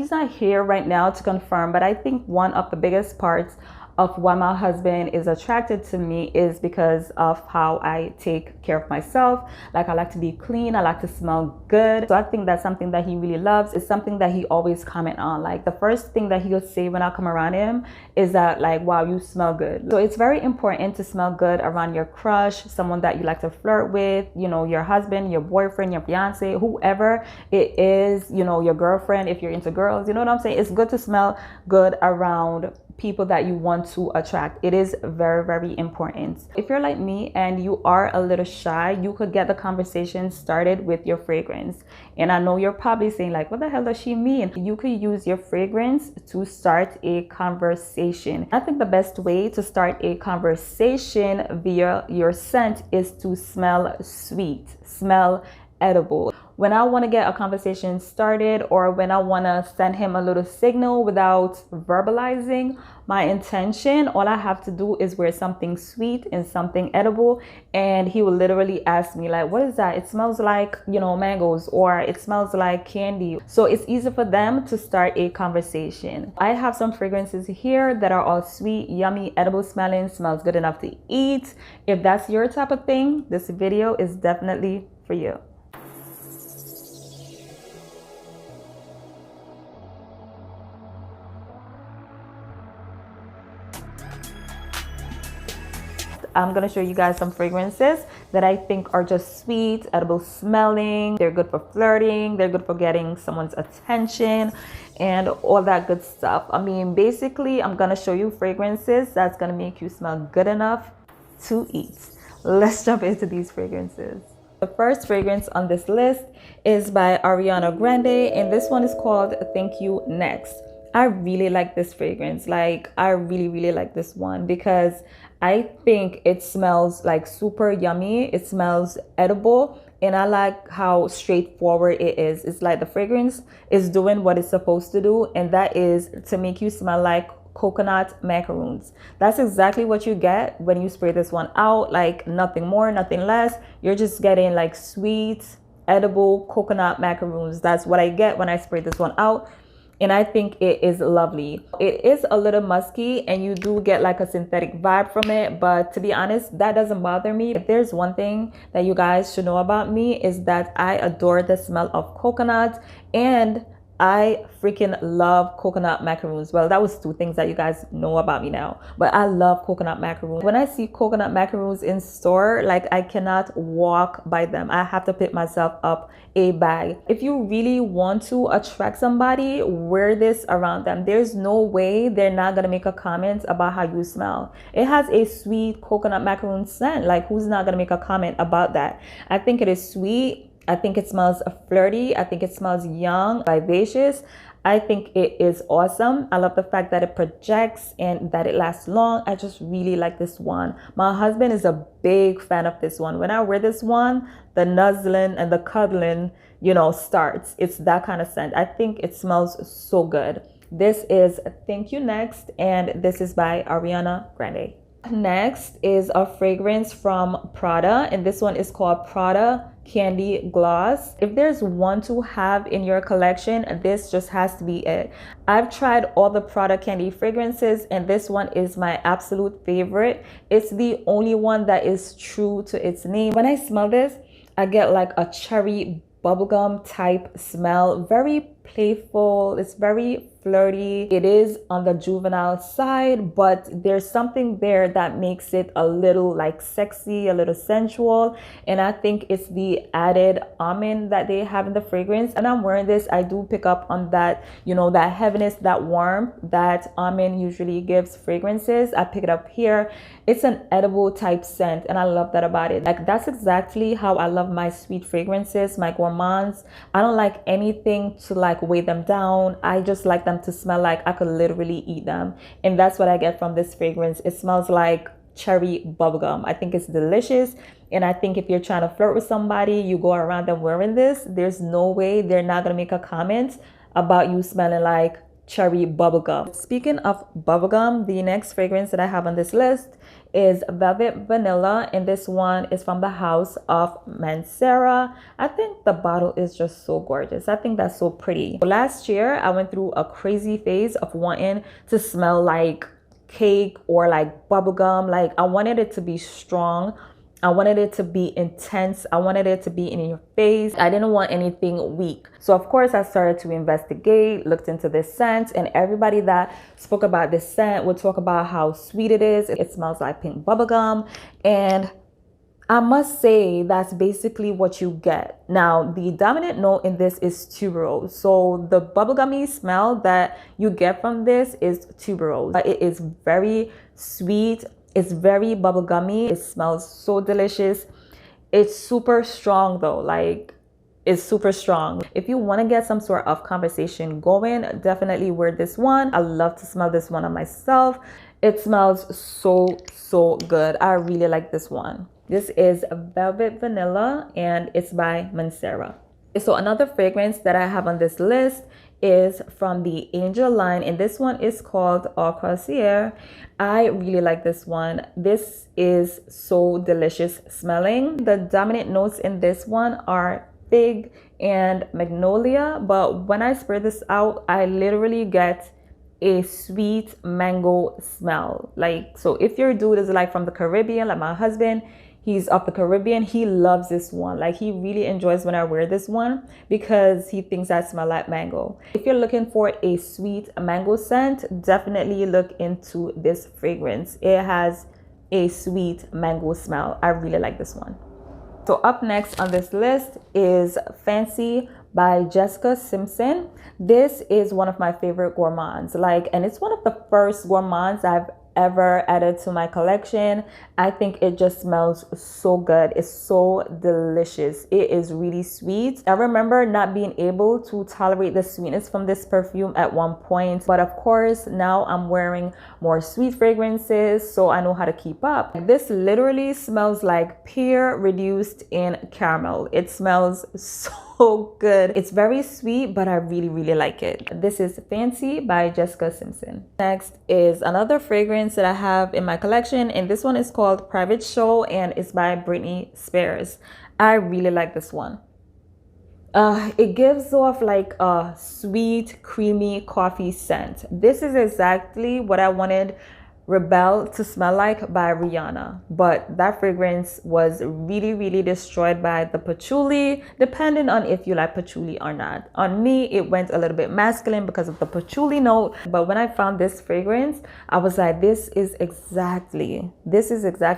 He's not here right now to confirm, but I think one of the biggest parts of why my husband is attracted to me is because of how I take care of myself. Like, I like to be clean, I like to smell good. So I think that's something that he really loves. It's something that he always comment on. Like, the first thing that he'll say when I come around him is that, like, wow, you smell good. So it's very important to smell good around your crush, someone that you like to flirt with, you know, your husband, your boyfriend, your fiance, whoever it is, you know, your girlfriend, if you're into girls, you know what I'm saying? It's good to smell good around people that you want to attract. It is very, very important. If you're like me and you are a little shy, you could get the conversation started with your fragrance. And I know you're probably saying, like, what the hell does she mean? You could use your fragrance to start a conversation. I think the best way to start a conversation via your scent is to smell sweet, smell edible. When I want to get a conversation started, or when I want to send him a little signal without verbalizing my intention, all I have to do is wear something sweet and something edible, and he will literally ask me, like, what is that? It smells like, you know, mangoes, or it smells like candy. So it's easy for them to start a conversation. I have some fragrances here that are all sweet, yummy, edible smelling, smells good enough to eat. If that's your type of thing, this video is definitely for you. I'm gonna show you guys some fragrances that I think are just sweet, edible smelling. They're good for flirting, they're good for getting someone's attention and all that good stuff. I mean, basically, I'm gonna show you fragrances that's gonna make you smell good enough to eat. Let's jump into these fragrances. The first fragrance on this list is by Ariana Grande, and this one is called Thank You Next. I really like this fragrance. Like, I really like this one because I think it smells like super yummy. It smells edible, and I like how straightforward it is. It's like the fragrance is doing what it's supposed to do, and that is to make you smell like coconut macaroons. That's exactly what you get when you spray this one out. Like, nothing more, nothing less. You're just getting like sweet, edible coconut macaroons. That's what I get when I spray this one out. And I think it is lovely. It is a little musky, and you do get like a synthetic vibe from it. But to be honest, that doesn't bother me. If there's one thing that you guys should know about me, is that I adore the smell of coconut, and I freaking love coconut macaroons. Well, that was two things that you guys know about me now, but I love coconut macaroons. When I see coconut macaroons in store, like, I cannot walk by them. I have to pick myself up a bag. If you really want to attract somebody, wear this around them. There's no way they're not gonna make a comment about how you smell. It has a sweet coconut macaroon scent. Like, who's not gonna make a comment about that? I think it is sweet. I think it smells flirty. I think it smells young, vivacious. I think it is awesome. I love the fact that it projects and that it lasts long. I just really like this one. My husband is a big fan of this one. When I wear this one, the nuzzling and the cuddling, you know, starts. It's that kind of scent. I think it smells so good. This is Thank You Next, and this is by Ariana Grande. Next is a fragrance from Prada, and this one is called Prada Candy Gloss. If there's one to have in your collection, this just has to be it. I've tried all the Prada candy fragrances, and this one is my absolute favorite. It's the only one that is true to its name. When I smell this, I get like a cherry bubblegum type smell. Very playful. It's very flirty. It is on the juvenile side, but there's something there that makes it a little like sexy, a little sensual. And I think it's the added almond that they have in the fragrance. And I'm wearing this, I do pick up on that, you know, that heaviness, that warmth that almond usually gives fragrances. I pick it up here. It's an edible type scent, and I love that about it. Like, that's exactly how I love my sweet fragrances, my gourmands. I don't like anything to like weigh them down. I just like them to smell like I could literally eat them, and that's what I get from this fragrance. It smells like cherry bubblegum. I think it's delicious, and I think if you're trying to flirt with somebody, you go around them wearing this, there's no way they're not gonna make a comment about you smelling like cherry bubblegum. Speaking of bubblegum, the next fragrance that I have on this list is Velvet Vanilla, and this one is from the house of MANCERA. I think the bottle is just so gorgeous. I think that's so pretty. Last year I went through a crazy phase of wanting to smell like cake or like bubblegum. Like I wanted it to be strong, I wanted it to be intense, I wanted it to be in your face. I didn't want anything weak. So of course I started to investigate, looked into this scent, and everybody that spoke about this scent would talk about how sweet it is. It smells like pink bubblegum, and I must say that's basically what you get. Now, the dominant note in this is tuberose. So the bubblegummy smell that you get from this is tuberose. It is very sweet. It's very bubblegummy. It smells so delicious. It's super strong though. Like, it's super strong. If you want to get some sort of conversation going, definitely wear this one. I love to smell this one on myself. It smells so good. I really like this one. This is Velvet Vanilla and it's by MANCERA. So another fragrance that I have on this list is from the Angel line, and this one is called CROISIERE. I really like this one. This is so delicious smelling. The dominant notes in this one are fig and magnolia, but when I spray this out, I literally get a sweet mango smell. Like, so if your dude is like from the Caribbean, like my husband, he's of the Caribbean, he loves this one. Like, he really enjoys when I wear this one because he thinks I smell like mango. If you're looking for a sweet mango scent, definitely look into this fragrance. It has a sweet mango smell. I really like this one. So up next on this list is Fancy by Jessica Simpson. This is one of my favorite gourmands. Like, and it's one of the first gourmands I've ever added to my collection. I think it just smells so good. It's so delicious. It is really sweet. I remember not being able to tolerate the sweetness from this perfume at one point, but of course now I'm wearing more sweet fragrances, so I know how to keep up. This literally smells like pear reduced in caramel. It smells so good. It's very sweet, but I really like it. This is Fancy by Jessica Simpson. Next is another fragrance that I have in my collection, and this one is called Private Show and it's by Britney Spears. I really like this one. It gives off like a sweet, creamy coffee scent. This is exactly what I wanted Rebel to smell like by Rihanna, but that fragrance was really destroyed by the patchouli, depending on if you like patchouli or not. On me, it went a little bit masculine because of the patchouli note, but when I found this fragrance, I was like, this is exactly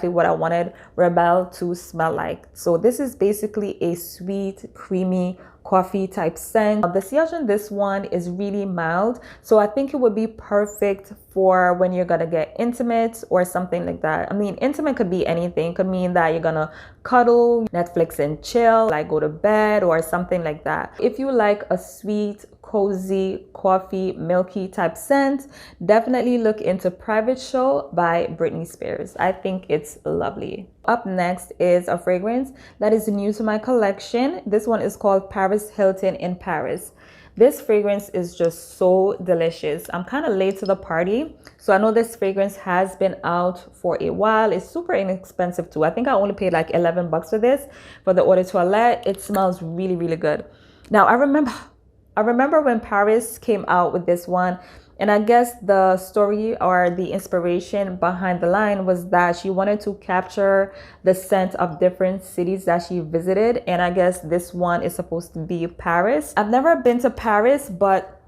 what I wanted Rebel to smell like. So this is basically a sweet, creamy coffee type scent. The sillage in this one is really mild, so I think it would be perfect for when you're gonna get intimate or something like that. I mean, intimate could be anything. It could mean that you're gonna cuddle, Netflix and chill, like go to bed or something like that. If you like a sweet, cozy, coffee, milky type scent, definitely look into Private Show by Britney Spears. I think it's lovely. Up next is a fragrance that is new to my collection. This one is called Paris Hilton in Paris. This fragrance is just so delicious. I'm kind of late to the party, so I know this fragrance has been out for a while. It's super inexpensive too. I think I only paid like 11 bucks for this for the eau de toilette. It smells really good. Now I remember when Paris came out with this one, and I guess the story or the inspiration behind the line was that she wanted to capture the scent of different cities that she visited, and I guess this one is supposed to be Paris. I've never been to Paris, but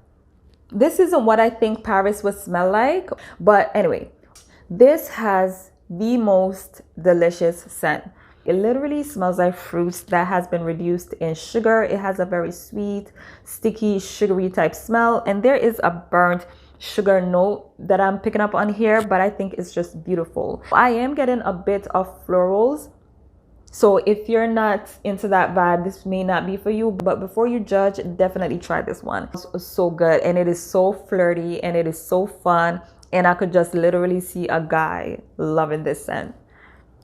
this isn't what I think Paris would smell like. But anyway, this has the most delicious scent. It literally smells like fruits that has been reduced in sugar. It has a very sweet, sticky, sugary type smell. And there is a burnt sugar note that I'm picking up on here, but I think it's just beautiful. I am getting a bit of florals. So if you're not into that vibe, this may not be for you. But before you judge, definitely try this one. It's so good, and it is so flirty, and it is so fun. And I could just literally see a guy loving this scent.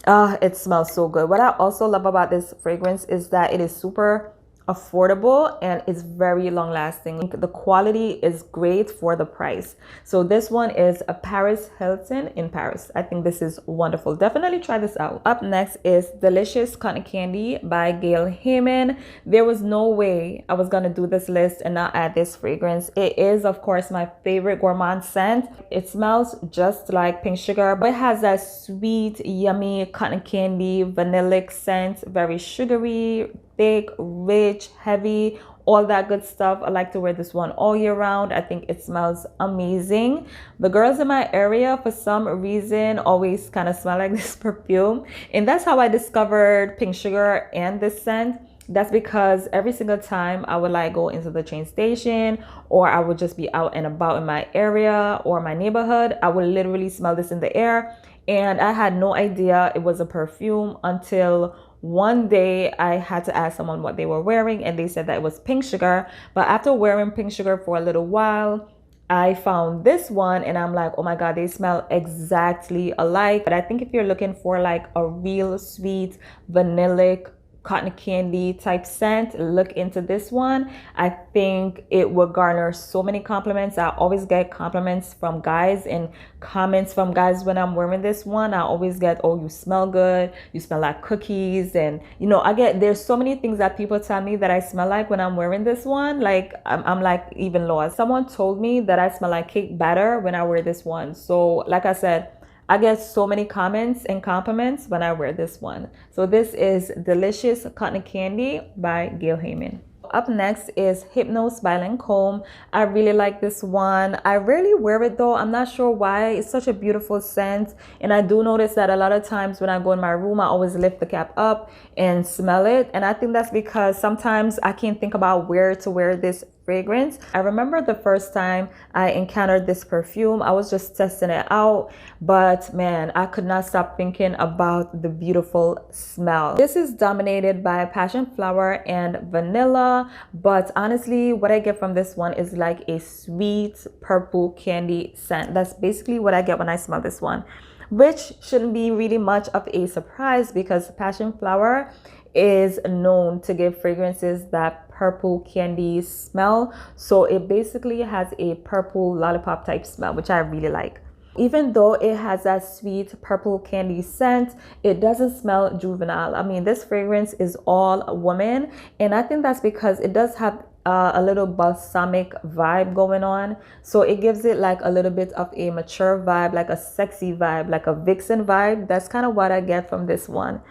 It smells so good. What I also love about this fragrance is that it is super affordable, and it's very long lasting. The quality is great for the price. So this one is a Paris Hilton in Paris. I think this is wonderful. Definitely try this out. Up next is Delicious Cotton Candy by GALE HAYMAN. There was no way I was gonna do this list and not add this fragrance. It is, of course, my favorite Gourmand scent. It smells just like pink sugar, but it has that sweet, yummy cotton candy, vanillic scent, very sugary, thick, rich, heavy, all that good stuff. I like to wear this one all year round. I think it smells amazing. The girls in my area, for some reason, always kind of smell like this perfume, and that's how I discovered pink sugar and this scent. That's because every single time I would like go into the train station, or I would just be out and about in my area or my neighborhood, I would literally smell this in the air, and I had no idea it was a perfume until one day I had to ask someone what they were wearing, and they said that it was pink sugar. But after wearing pink sugar for a little while, I found this one and I'm like, oh my God, they smell exactly alike. But I think if you're looking for like a real sweet vanillic cotton candy type scent, look into this one. I think it will garner so many compliments. I always get compliments from guys and comments from guys when I'm wearing this one. I always get, oh, you smell good, you smell like cookies, and you know, there's so many things that people tell me that I smell like when I'm wearing this one. Like I'm like even lost. Someone told me that I smell like cake batter when I wear this one. So like I said, I get so many comments and compliments when I wear this one. So this is Delicious Cotton Candy by GALE HAYMAN. Up next is HYPNOSE by LANCOME. I really like this one. I rarely wear it though. I'm not sure why. It's such a beautiful scent. And I do notice that a lot of times when I go in my room, I always lift the cap up and smell it. And I think that's because sometimes I can't think about where to wear this fragrance. I remember the first time I encountered this perfume, I was just testing it out, but man, I could not stop thinking about the beautiful smell. This is dominated by passion flower and vanilla, but honestly, what I get from this one is like a sweet purple candy scent. That's basically what I get when I smell this one, which shouldn't be really much of a surprise because passion flower is known to give fragrances that purple candy smell. So it basically has a purple lollipop type smell, which I really like. Even though it has that sweet purple candy scent, it doesn't smell juvenile. I mean, this fragrance is all woman, and I think that's because it does have a little balsamic vibe going on. So it gives it like a little bit of a mature vibe, like a sexy vibe, like a vixen vibe. That's kind of what I get from this one.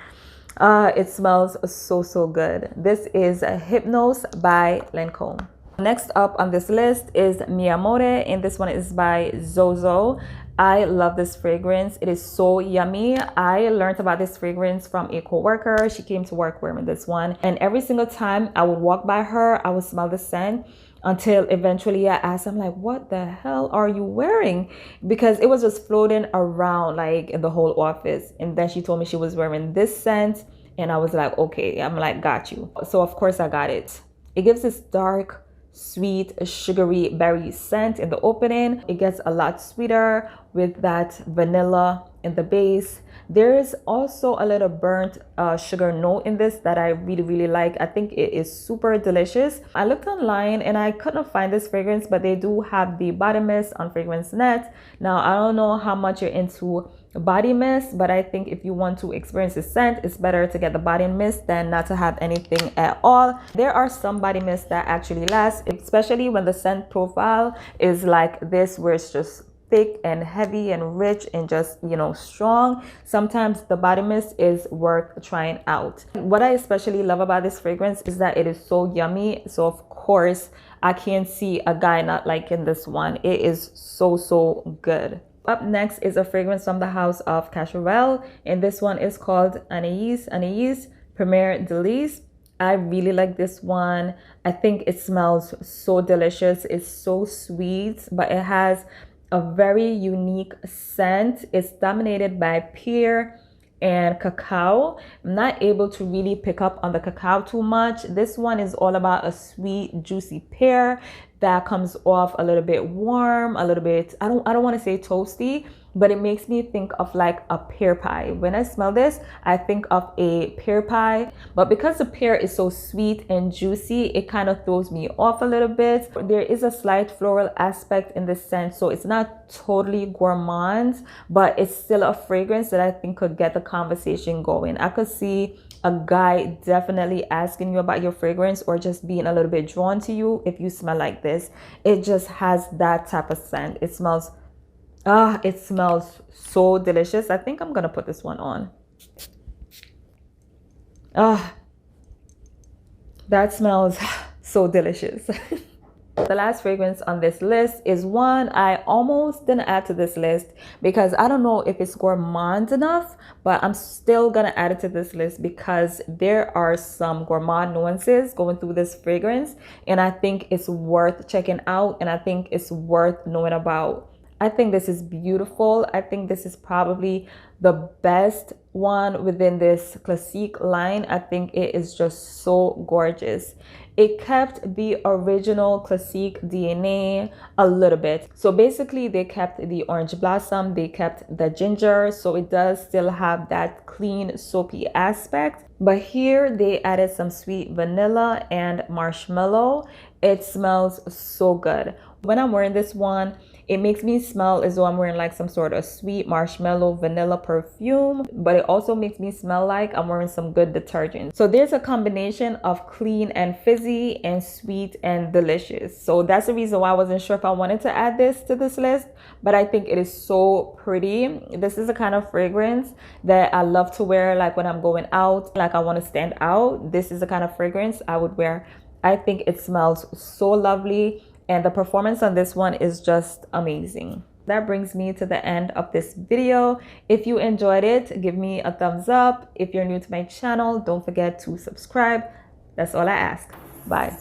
It smells so good. This is HYPNOSE by LANCOME. Next up on this list is Mi Amore, and this one is by XOXO. I love this fragrance. It is so yummy. I learned about this fragrance from a coworker. She came to work wearing this one, and every single time I would walk by her, I would smell the scent until eventually I asked, I'm like, what the hell are you wearing? Because it was just floating around like in the whole office. And then she told me she was wearing this scent, and I was like, okay. I'm like, got you. So of course I got it. It gives this dark, sweet, sugary berry scent in the opening. It gets a lot sweeter with that vanilla in the base. There is also a little burnt sugar note in this that I really like. I think it is super delicious. I looked online and I couldn't find this fragrance, but they do have the body mist on Fragrance Net. Now, I don't know how much you're into body mist, but I think if you want to experience the scent, it's better to get the body mist than not to have anything at all. There are some body mists that actually last, especially when the scent profile is like this, where it's just thick and heavy and rich and just, you know, strong. Sometimes the body mist is worth trying out. What I especially love about this fragrance is that it is so yummy. So of course I can't see a guy not liking this one. It is so good. Up next is a fragrance from the house of CACHAREL, and this one is called ANAIS Premier DELICE. I really like this one. I think it smells so delicious. It's so sweet, but it has a very unique scent. It's dominated by pear and cacao. I'm not able to really pick up on the cacao too much. This one is all about a sweet, juicy pear. that comes off a little bit warm, a little bit, I don't want to say toasty, but it makes me think of like a pear pie. When I smell this, I think of a pear pie, but because the pear is so sweet and juicy, it kind of throws me off a little bit. There is a slight floral aspect in the scent, so it's not totally gourmand, but it's still a fragrance that I think could get the conversation going. I could see a guy definitely asking you about your fragrance or just being a little bit drawn to you if you smell like this. It just has that type of scent. It smells so delicious. I think I'm gonna put this one on. That smells so delicious. The last fragrance on this list is one I almost didn't add to this list because I don't know if it's gourmand enough, but I'm still gonna add it to this list because there are some gourmand nuances going through this fragrance, and I think it's worth checking out, and I think it's worth knowing about. I think this is beautiful. I think this is probably the best one within this Classique line. I think it is just so gorgeous. It kept the original Classique DNA a little bit. So basically they kept the orange blossom, they kept the ginger, so it does still have that clean soapy aspect. But here they added some sweet vanilla and marshmallow. It smells so good. When I'm wearing this one, it makes me smell as though I'm wearing like some sort of sweet marshmallow vanilla perfume, but it also makes me smell like I'm wearing some good detergent. So there's a combination of clean and fizzy and sweet and delicious. So that's the reason why I wasn't sure if I wanted to add this to this list, but I think it is so pretty. This is a kind of fragrance that I love to wear like when I'm going out, like I want to stand out. This is the kind of fragrance I would wear. I think it smells so lovely. And the performance on this one is just amazing. That brings me to the end of this video. If you enjoyed it, give me a thumbs up. If you're new to my channel, don't forget to subscribe. That's all I ask. Bye.